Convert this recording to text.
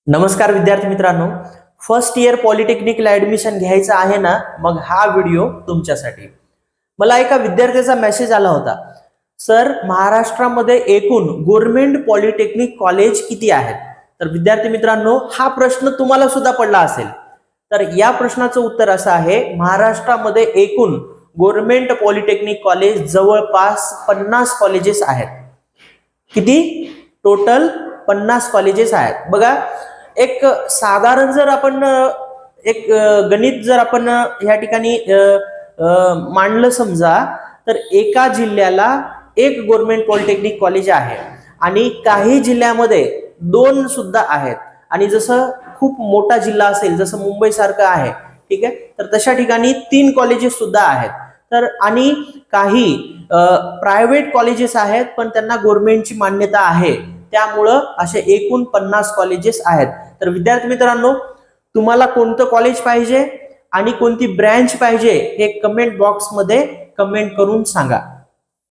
नमस्कार विद्यार्थी मित्रांनो, फर्स्ट इयर पॉलिटेक्निकला ऍडमिशन घ्यायचं आहे ना, मग हा व्हिडिओ तुमच्यासाठी. मला एका विद्यार्थ्याचा मेसेज आला होता, सर महाराष्ट्रामध्ये एकूण गव्हर्नमेंट पॉलिटेक्निक कॉलेज किती आहेत? तर विद्यार्थी मित्रांनो, हा प्रश्न तुम्हाला सुद्धा पडला असेल. तर या प्रश्नाचं उत्तर असं आहे, महाराष्ट्रामध्ये एकूण गव्हर्नमेंट पॉलिटेक्निक कॉलेज जवळपास 50 कॉलेजेस आहेत. किती? टोटल 50 कॉलेजेस आहेत. बघा, एक साधारण जर आपण एक गणित जर आपण ह्या ठिकाणी मांडलं समजा, तर एका जिल्ह्याला एक गव्हर्नमेंट पॉलिटेक्निक कॉलेज आहे आणि काही जिल्ह्यामध्ये 2 सुद्धा आहेत. आणि जसं खूप मोठा जिल्हा असेल, जसं मुंबई सारखं आहे, ठीक आहे, तर तशा ठिकाणी 3 कॉलेजेस सुद्धा आहेत. तर आणि काही प्रायव्हेट कॉलेजेस आहेत, पण त्यांना गव्हर्नमेंटची मान्यता आहे, त्यामुळं असे एकूण 50 कॉलेजेस आहेत. तर विद्यार्थी मित्रांनो, तुम्हाला कोणतं कॉलेज पाहिजे आणि कोणती ब्रँच पाहिजे हे कमेंट बॉक्समध्ये कमेंट करून सांगा.